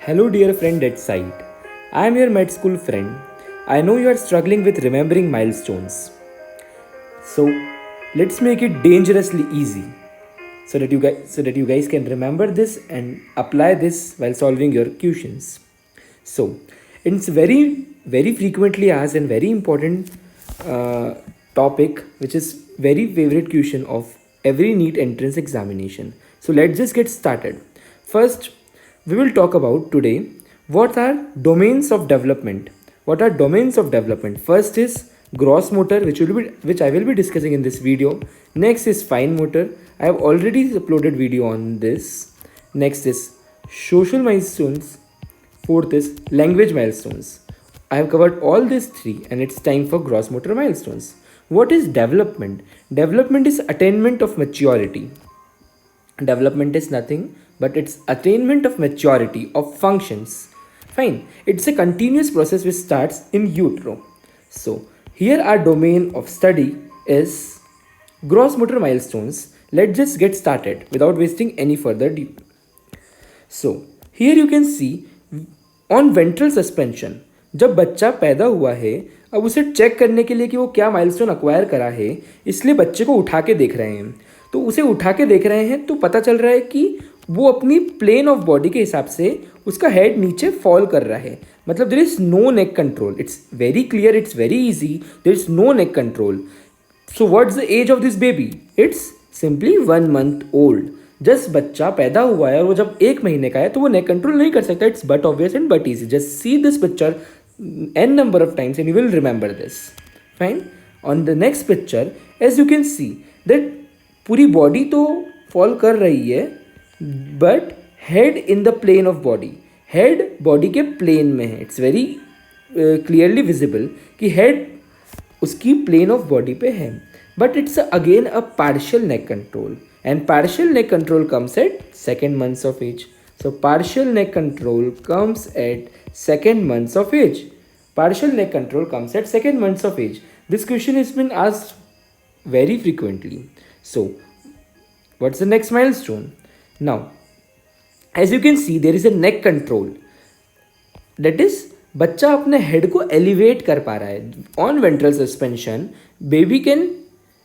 Hello, dear friend at site. I am your med school friend. I know you are struggling with remembering milestones. So, let's make it dangerously easy so that you guys can remember this and apply this while solving your questions. So, it's very frequently asked and very important topic, which is very favorite question of every NEET entrance examination. So let's just get started. First, we will talk about today what are domains of development. What are domains of development? First is gross motor, which I will be discussing in this video. Next is fine motor. I have already uploaded video on this. Next is social milestones. Fourth is language milestones. I have covered all these three and it's time for gross motor milestones. What is development? Development is attainment of maturity. Development is nothing but it's attainment of maturity of functions. Fine. It's a continuous process which starts in utero. So here our domain of study is gross motor milestones. Let's just get started without wasting any further deep. So here you can see on ventral suspension, जब बच्चा पैदा हुआ है, अब उसे check करने के लिए कि वो क्या माइलस्टोन अक्वायर करा है, इसलिए बच्चे को उठा के देख रहे हैं. तो उसे उठा के देख रहे हैं तो पता चल रहा है कि वो अपनी प्लेन ऑफ बॉडी के हिसाब से उसका हेड नीचे फॉल कर रहा है. मतलब there is no neck control. It's very clear, it's very easy. There is no neck control. So what's the age of this baby? It's simply 1 month old. Just बच्चा पैदा हुआ है और वो जब 1 महीने का है तो वो नेक कंट्रोल नहीं कर सकता. It's but obvious and but easy. Just see this picture n number of times and you will remember this. Fine. On the next picture, as you can see that पूरी बॉडी तो fall कर रही है but head in the plane of body. Head body के plane में है. It's very clearly visible कि head उसकी प्लेन ऑफ बॉडी पे है. But it's again a partial neck control. And partial neck control comes at 2nd months of age. So partial neck control comes at 2nd months of age. Partial neck control comes at 2nd months of age. This question has been asked very frequently. So what's the next milestone? Now, as you can see, there is a neck control. That is, बच्चा अपने head को elevate कर पा रहा है. On ventral suspension baby can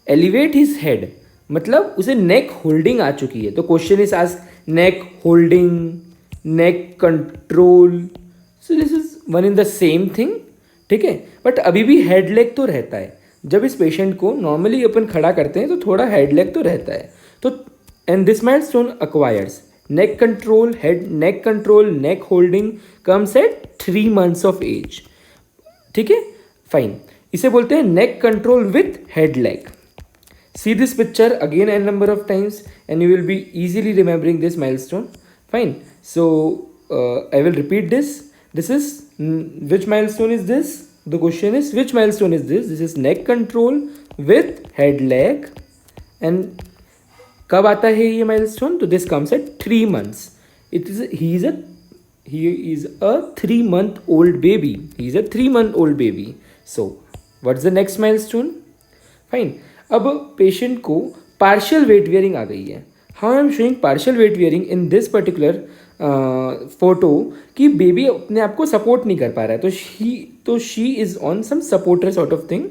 elevate his head. मतलब उसे नेक holding आ चुकी है. तो question is asked neck holding, neck control. So this is one in the same thing. ठीक है. बट अभी भी हेड लेग तो रहता है. जब इस पेशेंट को नॉर्मली अपन खड़ा करते हैं तो थोड़ा हेड लेग तो रहता है. तो and this milestone acquires neck control, head neck control, neck holding comes at 3 months of age. ठीक है. फाइन. इसे बोलते हैं neck control with head lag. See this picture again n number of times and you will be easily remembering this milestone. Fine. So I will repeat this. This is which milestone is this? The question is which milestone is this? This is neck control with head leg. And कब आता है ये milestone? तो this comes at 3 months. He is a 3-month old baby. He is a 3-month old baby. So what's the next milestone? Fine. अब patient को partial weight bearing आ गई है. How I am showing partial weight bearing in this particular photo कि baby अपने आप को support नहीं कर पा रहा है. तो she is on some supporter sort of thing.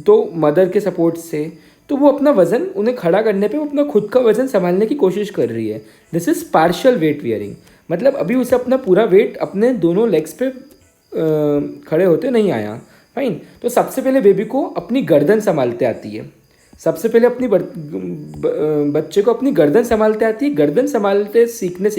तो मदर के सपोर्ट से तो वो अपना वजन उन्हें खड़ा करने पे वो अपना खुद का वजन संभालने की कोशिश कर रही है. This is partial weight bearing. मतलब अभी उसे अपना पूरा वेट अपने दोनों लेग्स पे खड़े होते नहीं आया. फाइन. तो सबसे पहले बेबी को अपनी गर्दन संभालते आती है. सबसे पहले अपनी बच्चे को अपनी गर्दन संभालते आती है. गर्दन संभालते सीखने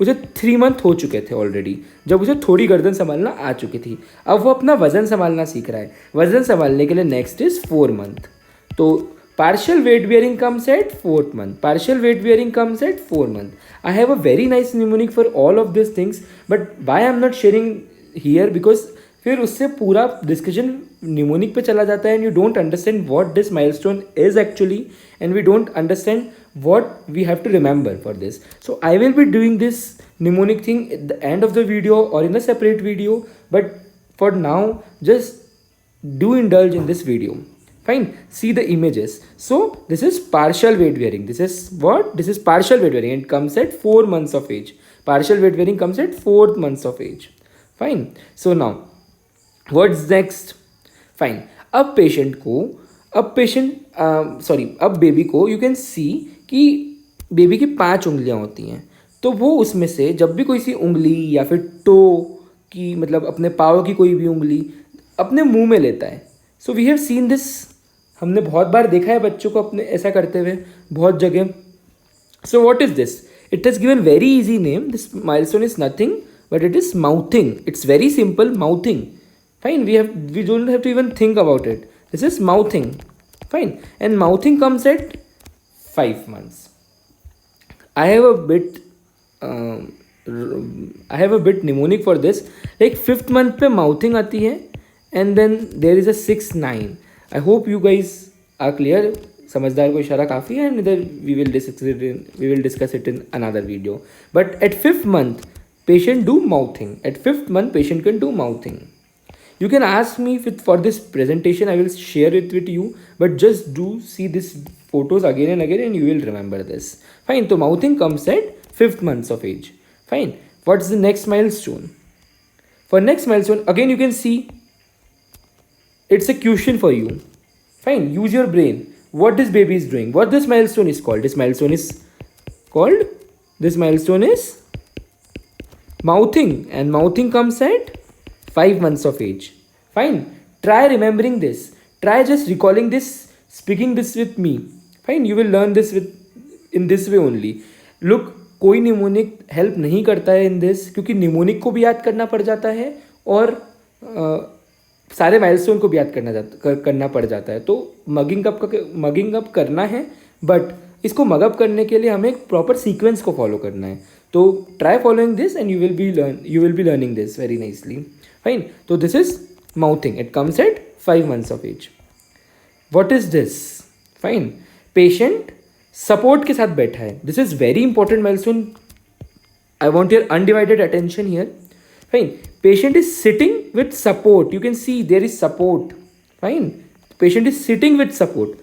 उसे 3 month हो चुके थे ऑलरेडी जब उसे थोड़ी गर्दन संभालना आ चुकी थी. अब वो अपना वजन संभालना सीख रहा है. वजन संभालने के लिए नेक्स्ट इज 4 month. तो partial weight bearing comes at 4th month. Partial weight bearing comes at 4 month. I have a very nice mnemonic for all of these things, but why I'm not sharing here because फिर उससे पूरा discussion mnemonic पे चला जाता है and you don't understand what this milestone is actually and we don't understand what we have to remember for this. So I will be doing this mnemonic thing at the end of the video और in a separate video, but for now just do indulge in this video. Fine. See the images. So this is partial weight bearing. This is what? This is partial weight bearing. It comes at 4 months of age. Partial weight bearing comes at 4th months of age. Fine. So now what's next? Fine. अब baby को you can सी कि baby की 5 उंगलियां होती हैं, तो वो उसमें से जब भी कोई सी उंगली या फिर टो की, मतलब अपने पाँव की कोई भी उंगली अपने मुंह में लेता है. So we have seen this. हमने बहुत बार देखा है बच्चों को अपने ऐसा करते हुए बहुत जगह. So what is this? It has given very easy name. This milestone is nothing but it is mouthing. It's very simple, mouthing. Fine, we don't have to even think about it. This is mouthing. Fine. And mouthing comes at 5 months. I have a bit mnemonic for this. Like 5th month पे mouthing आती है, and then there is a 6, 9. I hope you guys are clear. समझदार को इशारा काफ़ी है, and then we will discuss it in another video. But at 5th month, patient do mouthing. At 5th month, patient can do mouthing. You can ask me for this presentation, I will share it with you, but just do see these photos again and again and you will remember this. Fine, so mouthing comes at 5th months of age. Fine, what's the next milestone? For next milestone, again you can see it's a question for you. Fine, use your brain. What this baby is doing? What this milestone is called? This milestone is mouthing, and mouthing comes at 5 months of age. Fine. Try remembering this. Try just recalling this, speaking this with me. Fine. You will learn this in this way only. Look, कोई mnemonic help नहीं करता है in this, क्योंकि mnemonic को भी याद करना पड़ जाता है और सारे माइलस्टोन को भी याद करना पड़ जाता है. तो मगिंग अप करना है, बट इसको मगअप करने के लिए हमें एक प्रॉपर सीक्वेंस को फॉलो करना है. तो try following this and you will be learning this very nicely. Fine. So this is mouthing. It comes at 5 months of age. What is this? Fine. Patient support के साथ बैठा है. This is very important milestone. I want your undivided attention here. Fine. Patient is sitting with support. You can see there is support. Fine. Patient is sitting with support.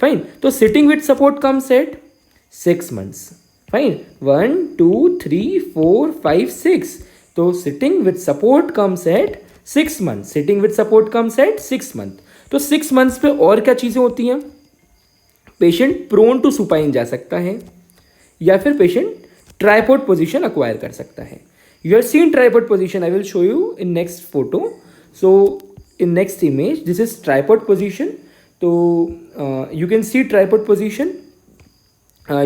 Fine. So sitting with support comes at 6 months. Fine. 1, 2, 3, 4, 5, 6. तो sitting with support comes at 6 month. Sitting with support comes at 6 month. तो 6 months पे और क्या चीज़ें होती हैं? Patient prone to supine जा सकता है, या फिर पेशेंट ट्राइपॉड पोजीशन अक्वायर कर सकता है. You are seen tripod position. I will show you in next photo. So in next image this is tripod position. तो you can see tripod position.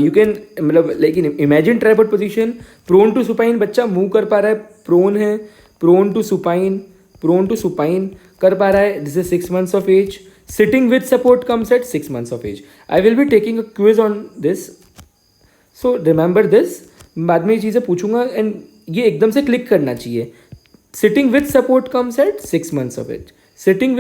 You can मतलब like imagine tripod position. Prone to supine, बच्चा move कर पा रहा है, prone है, prone to supine कर पा रहा है. This is 6 months of age. Sitting with support comes at 6 months of age. I will be taking a quiz on this, so remember this. बाद में ये चीज़ें पूछूंगा एंड ये एकदम से क्लिक करना चाहिए. Sitting with support comes at 6 months of age. Sitting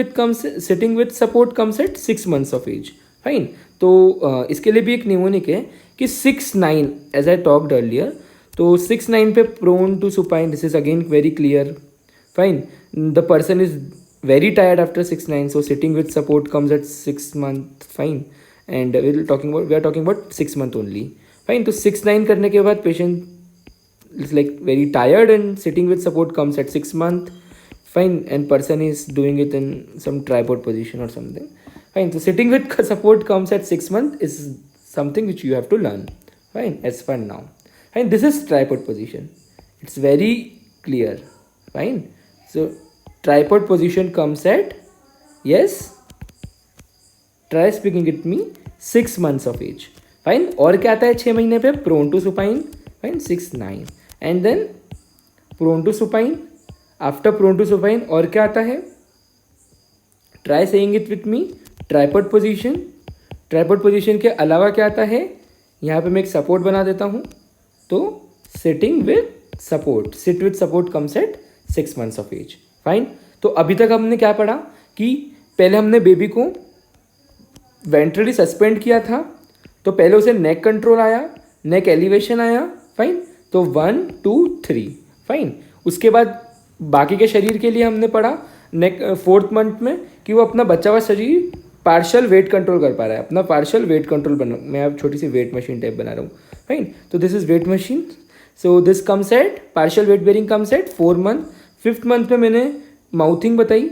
with support comes at 6 months of age. Fine. तो इसके लिए भी एक निमोनिक है कि 6, 9 एज आई टॉक्ड अर्लियर. तो 6, 9 पे prone to supine. This is again very clear. Fine. The person is very tired after 6, 9. So sitting with support comes at 6 month. Fine. And we are talking about 6 month only. Fine. तो 6, 9 करने के बाद patient is like very tired and sitting with support comes at 6 month. Fine. And person is doing it in some tripod position or something. Fine. So sitting with support comes at 6 months is something which you have to learn. Fine. As fun now. Fine. This is tripod position. It's very clear. Fine. So tripod position comes at, yes, try speaking with me, 6 months of age. Fine. और क्या आता है 6 महीने पे? Prone to supine. Fine. 6, 9. And then prone to supine. After prone to supine और क्या आता है? Try saying it with me. Tripod position. Tripod position के अलावा क्या आता है? यहाँ पे मैं एक सपोर्ट बना देता हूँ. तो sitting with support. Sit with support comes at 6 months of age. Fine. तो अभी तक हमने क्या पढ़ा कि पहले हमने बेबी को वेंट्रली सस्पेंड किया था. तो पहले उसे नेक कंट्रोल आया, नेक एलिवेशन आया. फाइन. तो 1, 2, 3. फाइन. उसके बाद बाकी के शरीर के लिए हमने पढ़ा 4th month में कि वो अपना बचा हुआ शरीर पार्शियल वेट कंट्रोल कर पा रहा है. अपना पार्शियल वेट कंट्रोल मैं अब छोटी सी वेट मशीन टाइप बना रहा हूँ. फाइन. तो this is weight machine. So this comes at partial weight bearing comes at 4 month. 5th month में मैंने माउथिंग बताई,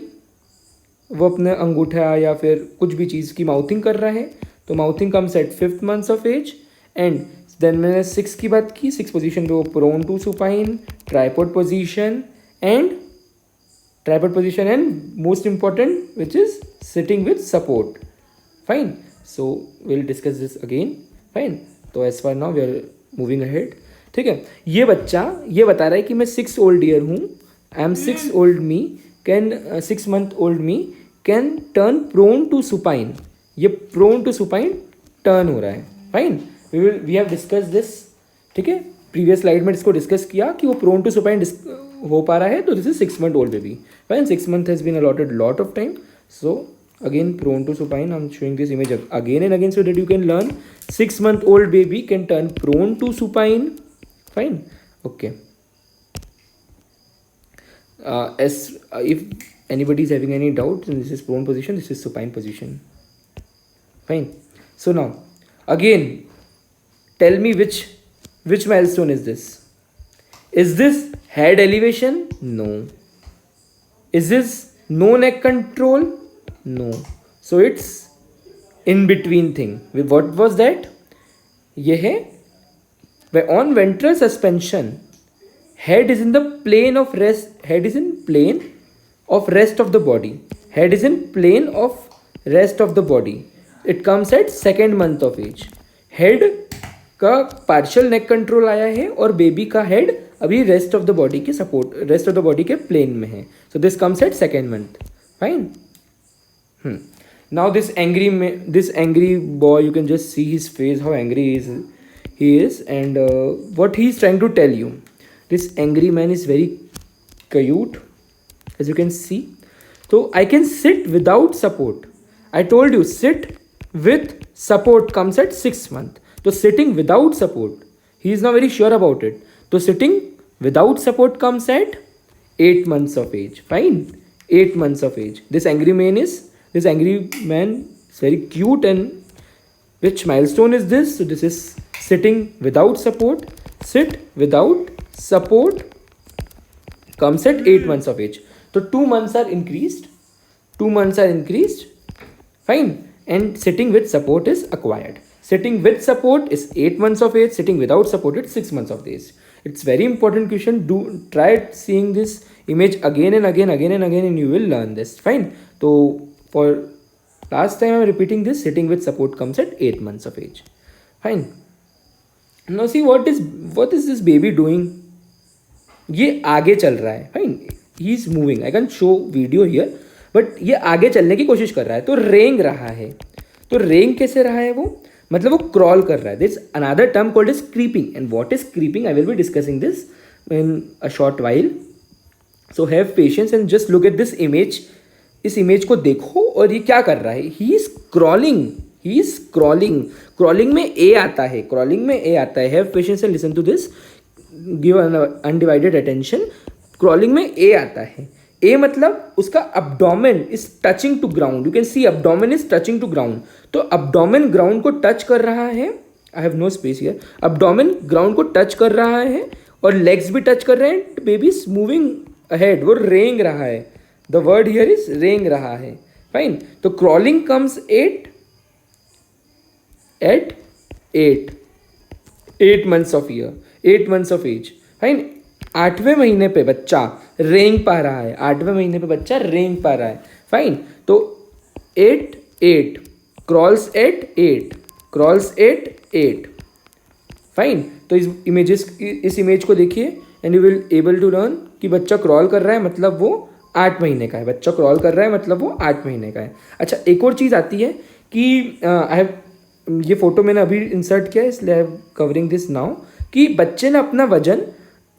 वो अपने अंगूठा या फिर कुछ भी चीज़ की माउथिंग कर रहा है, तो mouthing comes at 5th month of age. And then मैंने 6 की बात की. 6 पोजीशन पे वो prone to supine, tripod position and most important which is sitting with support. Fine. So we'll discuss this again. Fine. तो as far now we are moving ahead. ठीक है. ये बच्चा ये बता रहा है कि मैं 6 old year हूँ. I am 6 old me can 6 month old me can turn prone to supine. ये prone to supine turn हो रहा है. Fine. We have discussed this. ठीक है. प्रीवियस स्लाइड में इसको डिस्कस किया कि वो प्रोन टू सुपाइन हो पा रहा है. तो this is 6 month old baby. Fine. 6 month has been allotted lot of time. So again prone to supine. I'm showing this image again and again so that you can learn. 6 month old baby can turn prone to supine. Fine. Okay. If anybody is having any doubt, then this is prone position, this is supine position. Fine. So now again tell me which milestone is this? Is this head elevation? No. Is this no neck control? No. So it's in between thing. What was that? ये है on ventral suspension, head is in the plane of rest. Head is in plane of rest of the body. Head is in plane of rest of the body. It comes at 2nd month of age. Head का partial neck control आया है और baby का head अभी rest of the body के support, rest of the body के plane में है. सो this comes eight 2nd month. Fine. Now this angry boy, you can just see his face, how angry he is and what he is trying to tell you. This angry man is very cute, as you can see. So I can sit without support. I told you sit with support comes at 6th month. So sitting without support, he is not very sure about it. So sitting without support comes at 8 months of age. Fine. 8 months of age. This angry man is very cute. And which milestone is this? So this is sitting without support. Sit without support comes at 8 months of age. So 2 months are increased. 2 months are increased. Fine. And sitting with support is acquired. Sitting with support is 8 months of age. Sitting without support is 6 months of age. It's very important question. Try seeing this image again and again and you will learn this. Fine. So for last time I'm repeating this. Sitting with support comes at 8 months of age. Fine. Now see what is this baby doing? ये आगे चल रहा है. Fine. He is moving. I can show video here. But ये आगे चलने की कोशिश कर रहा है. तो रेंग रहा है. तो रेंग कैसे रहा है वो? मतलब वो क्रॉल कर रहा है. This another term called is creeping. And what is creeping? I will be discussing this in a short while. So have patience and just look at this image. इस इमेज को देखो और ये क्या कर रहा है. He is crawling. क्रॉलिंग में ए आता है. Have patience and listen to this. Give undivided attention. Crawling में ए आता है. ए मतलब उसका abdomen is touching to ground. You can see abdomen is touching to ground. तो abdomen ground को टच कर रहा है. I have no space here. abdomen ground को टच कर रहा है और legs भी टच कर रहे हैं. Baby is moving ahead. वो रेंग रहा है. The word here is रेंग रहा है. Fine. तो crawling comes at 8 months of year. 8 months of age. Fine. 8वें महीने पे बच्चा रेंग पा रहा है. 8वें महीने पे बच्चा रेंग पा रहा है. फाइन. तो 8 क्रॉल्स एट 8. फाइन. तो इस इमेज को देखिए and you will able to learn कि बच्चा क्रॉल कर रहा है मतलब वो 8 महीने का है. बच्चा क्रॉल कर रहा है मतलब वो 8 महीने का है. अच्छा, एक और चीज़ आती है कि ये फोटो मैंने अभी इंसर्ट किया है इसलिए I am covering this now. कि बच्चे ने अपना वजन,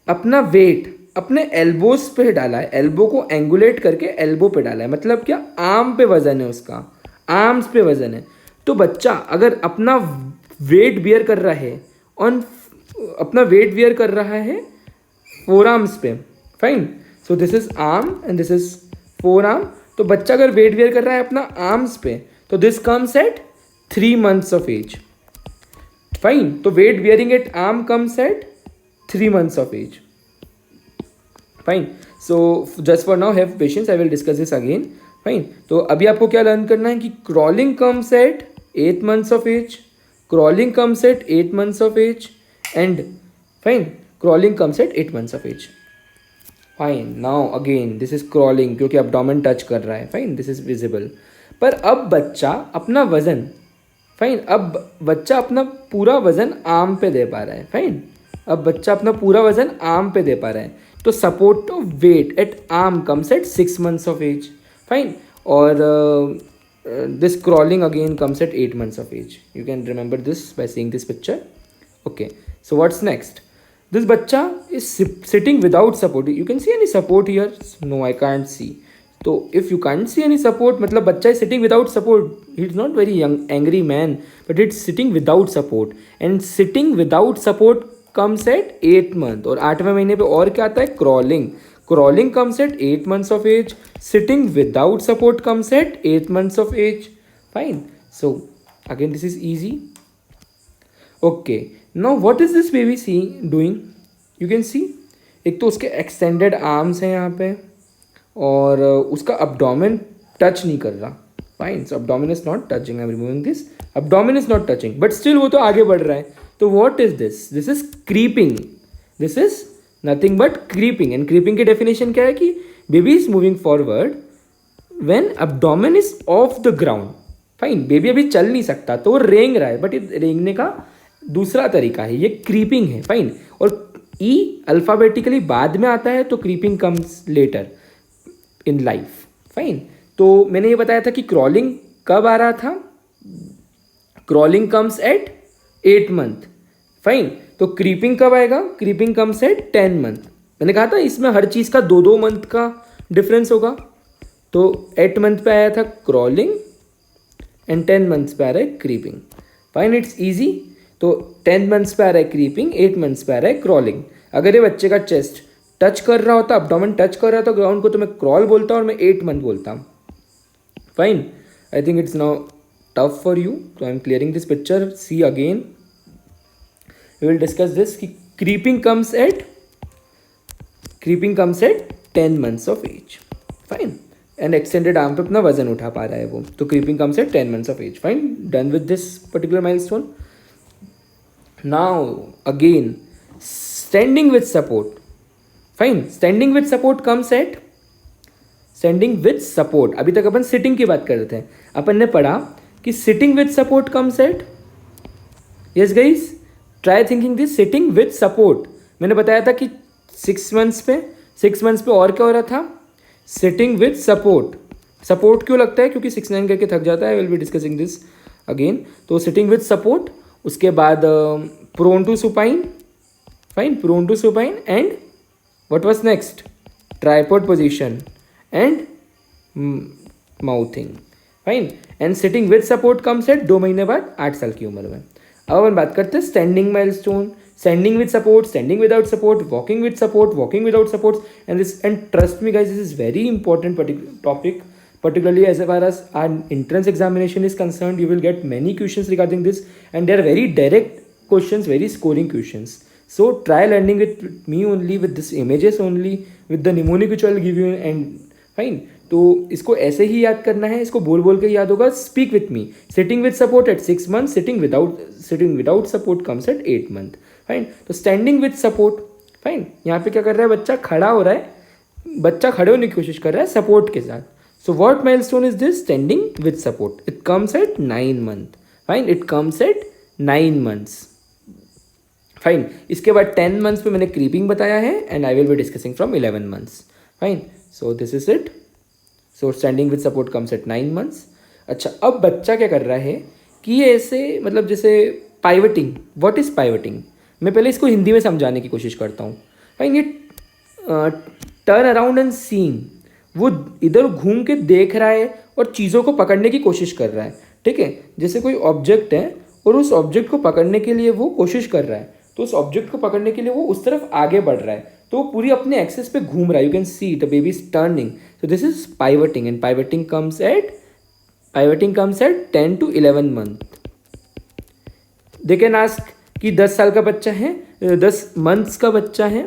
अपना वेट अपने एल्बोज पे डाला है. एल्बो को एंगुलेट करके एल्बो पे डाला है. मतलब क्या? आर्म पे वजन है उसका. आर्म्स पे वजन है. तो बच्चा अगर अपना वेट बियर कर रहा है फोर आर्म्स पे. Fine. So this is arm and this is four arm. तो बच्चा अगर वेट बियर कर रहा है अपना आर्म्स पे तो this comes at 3 months of age. Fine. तो weight bearing at arm comes at 3 months of age. Fine. So just for now have patience, I will discuss this again. Fine. तो अभी आपको क्या लर्न करना है कि crawling comes at 8 months of age, crawling comes at 8 months of age, and fine, crawling comes at 8 months of age. Fine. Now again this is crawling क्योंकि abdomen touch कर रहा है. Fine, this is visible. पर अब बच्चा अपना वजन, fine, अब बच्चा अपना पूरा वजन आर्म पे दे पा रहा है. फाइन, अब बच्चा अपना पूरा वजन आर्म पे दे पा रहा है. तो support of weight at arm comes at 6 months of age. Fine. और this crawling again comes at 8 months of age. You can remember this by seeing this picture. Okay, so what's next? This bacha is sitting without support. You can see any support here? No, I can't see. So if you can't see any support, matlab bacha is sitting without support. He's not very young angry man, but it's sitting without support. And sitting without support comes at 8 month. और 8वें महीने पे और क्या आता है? Crawling. Crawling comes at 8 months of age. Sitting without support comes at 8 months of age. Fine. So again this is easy. Okay. Now what is this baby doing? You can see एक तो उसके extended arms हैं यहाँ पे और उसका abdomen touch नहीं कर रहा. Fine. So abdomen is not touching. I'm removing this. Abdomen is not touching. But still वो तो आगे बढ़ रहा है. तो what is this? This is creeping. This is nothing but creeping. And creeping की डेफिनेशन क्या है कि baby is moving forward when abdomen is of the ground. Fine. Baby अभी चल नहीं सकता तो वो रेंग रहा है, बट ये रेंगने का दूसरा तरीका है, ये क्रीपिंग है. फाइन. और ई अल्फ़ाबेटिकली बाद में आता है तो creeping comes later in life. Fine. तो मैंने ये बताया था कि क्रॉलिंग कब आ रहा था. Crawling comes at 8 month. Fine. तो क्रीपिंग कब आएगा? Creeping comes at 10 month. मैंने कहा था इसमें हर चीज़ का 2-2 month का डिफरेंस होगा. तो 8 month पे आया था क्रॉलिंग एंड 10 months पे आ रहा है क्रीपिंग. Fine, it's easy. तो 10 months पे आ रहा है क्रीपिंग, 8 months पे आ रहा है क्रॉलिंग. अगर ये बच्चे का चेस्ट टच कर रहा होता, abdomen टच कर रहा था ग्राउंड को, तो मैं क्रॉल बोलता और मैं 8 month बोलता. Fine. I think it's now tough for you. तो I am clearing this picture. See again. We will discuss this कि creeping comes at 10 months of age. Fine. And extended arm पे अपना वजन उठा पा रहा है वो. तो creeping comes at 10 months of age. Fine. Done with this particular milestone. Now again standing with support. Fine. Standing with support comes at standing with support. अभी तक अपन sitting की बात कर रहे थे. अपन ने पढ़ा कि sitting with support comes at, yes guys, try thinking this. Sitting with support मैंने बताया था कि 6 months पे और क्या हो रहा था? Sitting with support. सपोर्ट क्यों लगता है? क्योंकि 6-9 करके थक जाता है. I will be discussing this again. तो सिटिंग विथ सपोर्ट. उसके बाद prone to supine. Fine. Prone to supine and what was next? Tripod position and mouthing. Fine. And sitting with support comes at 2 महीने बाद 8 साल की उम्र में. अब अपन बात करते हैं standing milestone. Standing with support, standing without support, walking with support, walking without support. And trust me guys, this is very important topic, particularly as far as our entrance examination is concerned. You will get many questions regarding this, and they are very direct questions, very scoring questions. So try learning with me only, with this images only, with the mnemonic which I will give you, and fine. तो इसको ऐसे ही याद करना है, इसको बोल बोल के याद होगा. Speak with me. Sitting with support at 6 months, sitting without support comes at 8 month. Fine. तो स्टैंडिंग विथ सपोर्ट. फाइन. यहाँ पे क्या कर रहा है? बच्चा खड़ा हो रहा है. बच्चा खड़े होने की कोशिश कर रहा है सपोर्ट के साथ. So what milestone is this? Standing with support. It comes at 9 month. Fine. It comes at 9 months. Fine. इसके बाद 10 months पे मैंने creeping बताया है, and I will be discussing from 11 months. Fine. So this is it. So standing with support comes at 9 months. अच्छा, अब बच्चा क्या कर रहा है कि ये ऐसे, मतलब जैसे pivoting. What is pivoting? मैं पहले इसको हिंदी में समझाने की कोशिश करता हूँ. Fine. ये turn around and seeing. वो इधर घूम के देख रहा है और चीज़ों को पकड़ने की कोशिश कर रहा है. ठीक है. जैसे कोई ऑब्जेक्ट है और उस ऑब्जेक्ट को पकड़ने के लिए वो कोशिश कर रहा है, तो उस ऑब्जेक्ट को पकड़ने के लिए वो उस तरफ आगे बढ़ रहा है, तो वो पूरी अपने एक्सेस पे घूम रहा है. You can see the baby is turning. So this is pivoting, and pivoting comes at 10 to 11 month. They can ask कि 10 साल का बच्चा है, 10 मंथ्स का बच्चा है,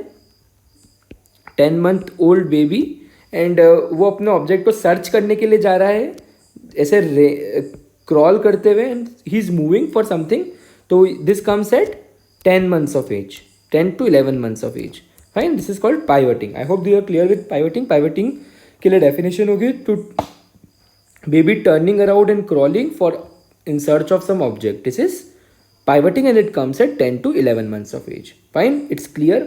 10 मंथ ओल्ड बेबी, एंड वो अपने ऑब्जेक्ट को सर्च करने के लिए जा रहा है ऐसे क्रॉल करते हुए, and he is moving for something. तो this comes at 10 months of age, 10 to 11 months of age. Fine, this is called pivoting. I hope you are clear with pivoting. Pivoting के लिए definition होगी to baby turning around and crawling for in search of some object. This is pivoting and it comes at 10 to 11 months of age. Fine, it's clear.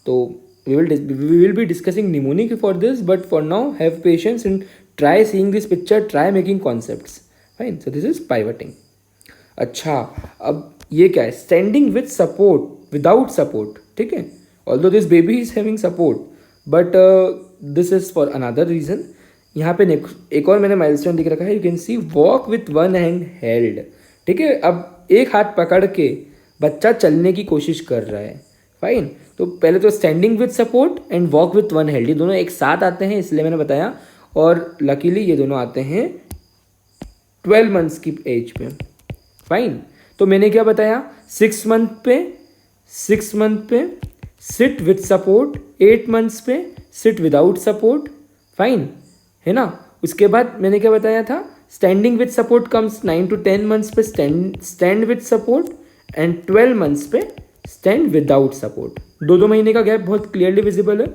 So we will be discussing mnemonic for this, but for now have patience and try seeing this picture, try making concepts. Fine, so this is pivoting. अच्छा, अब ये क्या है? Standing with support, without support. ठीक है, although this baby is having support, but this is for another reason. यहाँ पे एक और मैंने माइलस्टोन लिख रखा है. You can see walk with one hand held. ठीक है, अब एक हाथ पकड़ के बच्चा चलने की कोशिश कर रहा है. फाइन, तो पहले तो standing with support and walk with one held, ये दोनों एक साथ आते हैं, इसलिए मैंने बताया. और लकीली ये दोनों आते हैं 12 months की एज पे. फाइन, तो मैंने क्या बताया? 6 मंथ पे सिट विथ सपोर्ट, 8 months पे सिट विदाउट सपोर्ट. फाइन है ना. उसके बाद मैंने क्या बताया था? Standing with support comes 9 to 10 months पे stand with support, and 12 months पे स्टैंड विदाउट सपोर्ट. 2 महीने का गैप बहुत क्लियरली विजिबल है.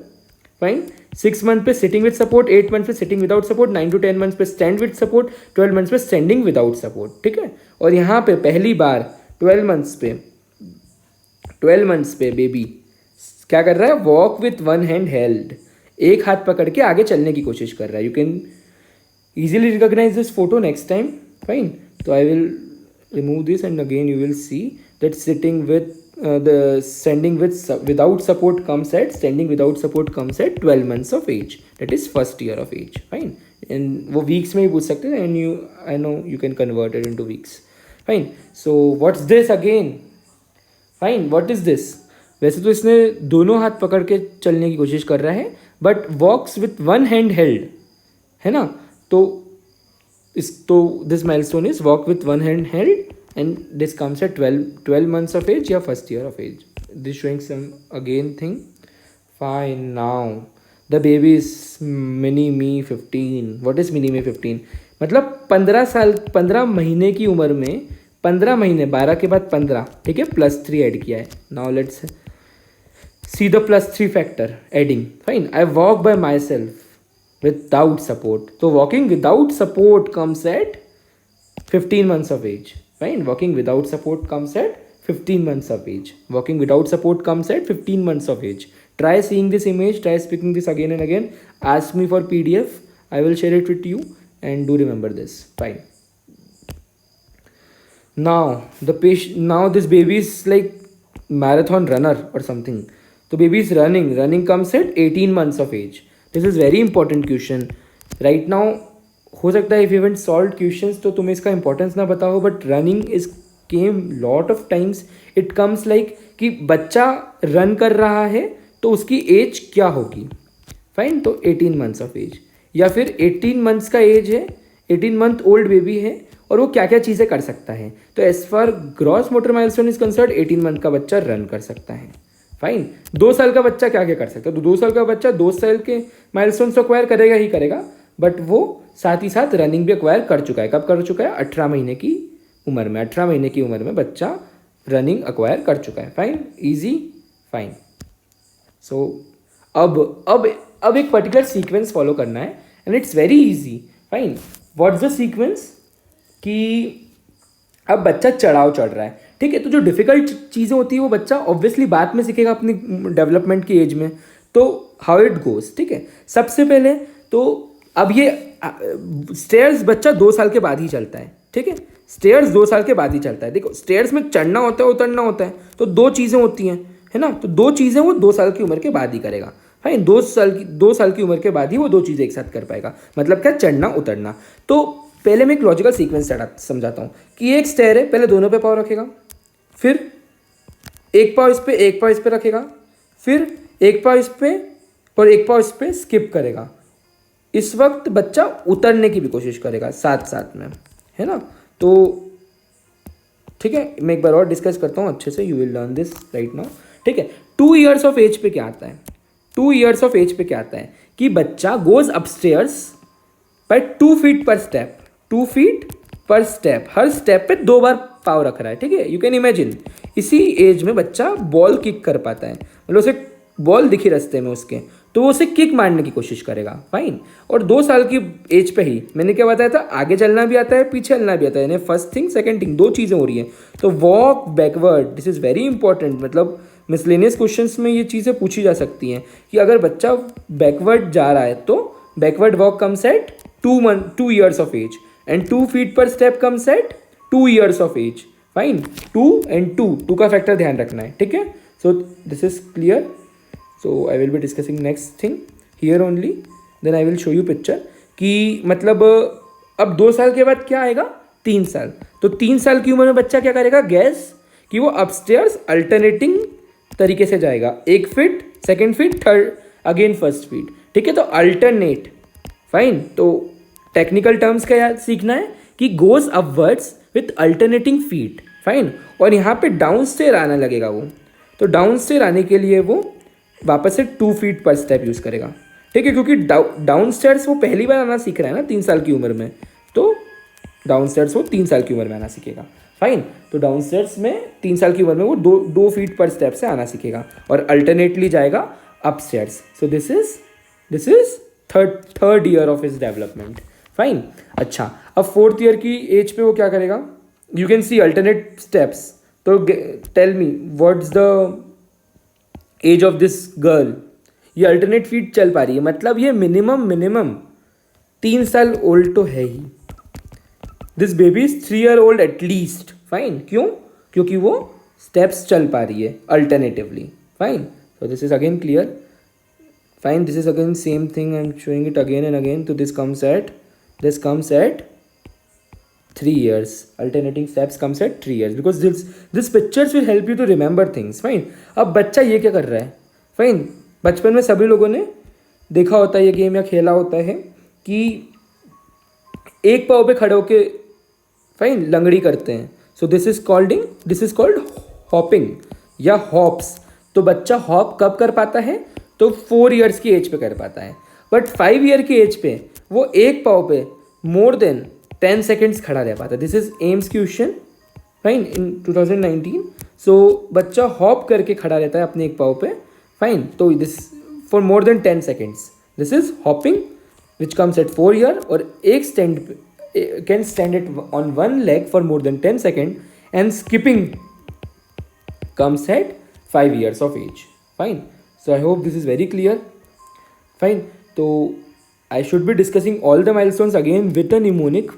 फाइन, 6 month पे सिटिंग विथ सपोर्ट, 8 months पे sitting without support, 9 to 10 months पे स्टैंड विथ सपोर्ट, 12 months पे स्टैंडिंग विदाउट सपोर्ट. ठीक है, और यहाँ पे पहली बार 12 months पे बेबी क्या कर रहा है? Walk with one hand held, एक हाथ पकड़ के आगे चलने की कोशिश कर रहा है. You can easily recognize this photo next time. Fine, so I will remove this, and again you will see that sitting with the standing without support comes at 12 months of age, that is first year of age. Fine, and वो weeks में ही पूछ सकते हैं, and I know you can convert it into weeks. Fine, so what's this again? Fine, what is this? वैसे तो इसने दोनों हाथ पकड़ के चलने की कोशिश कर रहा है, but walks with one hand held, है ना. तो this milestone is walk with one hand held, and this comes at 12 months of age या first year of age. This showing some again thing. Fine, now the baby is mini me 15. What is mini me 15? मतलब 15 महीने की उम्र में 15 महीने, 12 के बाद 15, ठीक है, +3 ऐड किया है. Now let's see the +3 factor adding. Fine, I walk bye my self without support. So walking without support comes at 15 months of age. Fine, walking without support comes at 15 months of age. Walking without support comes at 15 months of age. Try seeing this image, try speaking this again and again. Ask me for PDF, I will share it with you, and do remember this. Fine. Now this baby is like marathon runner or something. So baby is running comes at 18 months of age. This is very important question right now. हो सकता है if you haven't solve questions तो तुम्हें इसका importance ना पता हो, but running is came lot of times. It comes like कि बच्चा रन कर रहा है तो उसकी एज क्या होगी. फाइन, तो 18 months ऑफ एज, या फिर 18 months का एज है, 18 month ओल्ड बेबी है, और वो क्या क्या चीज़ें कर सकता है. तो as far gross motor milestone is concern, 18 month का बच्चा रन कर सकता है. फाइन, 2 साल का बच्चा क्या क्या कर सकता है? तो 2 साल का बच्चा 2 साल के माइलस्टोन्स अक्वायर करेगा ही करेगा, बट वो साथ ही साथ रनिंग भी अक्वायर कर चुका है. कब कर चुका है? 18 महीने की उम्र में. 18 महीने की उम्र में बच्चा रनिंग अक्वायर कर चुका है. Fine, easy. फाइन, सो अब एक पर्टिकुलर सीक्वेंस फॉलो करना है, and it's very easy. Fine, what's the sequence? कि अब बच्चा चढ़ाव चढ़ रहा है, ठीक है. तो जो डिफिकल्ट चीज़ें होती है वो बच्चा ऑब्वियसली बाद में सीखेगा अपनी डेवलपमेंट की एज में. तो हाउ इट गोज, ठीक है. सबसे पहले तो अब ये स्टेयर्स बच्चा 2 साल के बाद ही चलता है, ठीक है. स्टेयर्स 2 साल के बाद ही चलता है. देखो, स्टेयर्स में चढ़ना होता है, उतरना होता है, तो 2 चीज़ें होती हैं, है ना. तो 2 चीज़ें वो 2 साल की उम्र के बाद ही करेगा. फाइन, 2 साल की उम्र के बाद ही वो 2 चीज़ें एक साथ कर पाएगा. मतलब क्या? चढ़ना उतरना. तो पहले मैं एक लॉजिकल सीक्वेंस समझाता हूँ कि एक स्टेयर है, पहले दोनों पे पाँव रखेगा, फिर एक पाँव इस पे, एक पाँव इस पे रखेगा, फिर एक पाँव इस पे और एक पाँव इस पे स्किप करेगा. इस वक्त बच्चा उतरने की भी कोशिश करेगा साथ साथ में, है ना. तो ठीक है, मैं एक बार और डिस्कस करता हूँ अच्छे से. You will learn this right now. ठीक है। 2 years ऑफ एज पे क्या आता है, 2 years ऑफ एज पे क्या आता है कि बच्चा गोज अपस्टेयर्स बाय 2 feet पर स्टेप, 2 feet पर स्टेप, हर स्टेप पे 2 बार पाव रख रहा है, ठीक है। यू कैन इमेजिन इसी एज में बच्चा बॉल किक कर पाता है, मतलब उसे बॉल दिखी रास्ते में उसके, तो वो उसे किक मारने की कोशिश करेगा, फाइन। और 2 साल की एज पे ही मैंने क्या बताया था, आगे चलना भी आता है, पीछे चलना भी आता है, यानी फर्स्ट थिंग सेकंड थिंग, 2 चीज़ें हो रही हैं। तो walk backward, this is very important, मतलब मिसलेनियस क्वेश्चंस में ये चीज़ें पूछी जा सकती हैं कि अगर बच्चा बैकवर्ड जा रहा है तो backward walk comes at 2 years of age, एंड 2 feet पर step comes at 2 years of age, fine. 2 and 2 का फैक्टर ध्यान रखना है, ठीक है। सो this is clear. So I will be discussing next thing here only, then I will show you picture कि मतलब अब 2 साल के बाद क्या आएगा, 3 साल। तो 3 साल की उम्र में बच्चा क्या करेगा, गैस कि वो अपस्टेयर्स अल्टरनेटिंग तरीके से जाएगा, 1 feet, second feet, third again first feet, ठीक है। तो अल्टरनेट, फाइन। तो टेक्निकल टर्म्स क्या याद सीखना है कि goes upwards with alternating feet, fine. और यहाँ पे डाउन स्टेयर आने लगेगा वो, तो डाउन स्टेयर आने के लिए वो वापस से 2 feet पर स्टेप यूज़ करेगा, ठीक है। क्योंकि डाउन स्टेयर्स वो पहली बार आना सीख रहा है ना 3 साल की उम्र में, तो डाउन स्टेयर्स वो 3 साल की उम्र में आना सीखेगा, फाइन। तो डाउन स्टेयर्स में 3 साल की उम्र में वो 2 feet पर स्टेप से आना सीखेगा और अल्टरनेटली जाएगा up stairs. So this is third year of his development, fine. अच्छा, अब 4th ईयर की एज पे वो क्या करेगा, you can see alternate steps. तो tell me what's the age of this girl, ये अल्टरनेट फीट चल पा रही है, मतलब ये मिनिमम 3 साल ओल्ड तो है ही। This baby is 3 year old at least, fine. क्यों, क्योंकि वो स्टेप्स चल पा रही है alternatively, fine. So this is again clear, fine. This is again same thing, I am showing it again and again. तो this comes at 3 years, alternating steps comes at 3 years because this pictures will help you to remember things, fine। अब बच्चा ये क्या कर रहा है, fine. बचपन में सभी लोगों ने देखा होता है ये गेम या खेला होता है कि एक पाँव पे खड़े होके, फाइन, लंगड़ी करते हैं। सो दिस इज कॉल्ड हॉपिंग या हॉप्स। तो बच्चा हॉप कब कर पाता है, तो 4 years की एज पे कर पाता है, बट 5 year की एज पे वो एक पाँव पे मोर देन 10 seconds खड़ा रह पाता है। This is AIIMS question, fine, in 2019। So बच्चा हॉप करके खड़ा रहता है अपने एक पाँव पे, फाइन। तो this for more than 10 seconds, this is hopping which comes at 4 year। और एक stand can stand it on one leg for more than 10 seconds, and skipping comes at 5 years of age, fine. So I hope this is very clear, fine. तो I should be discussing all the milestones again with a mnemonic,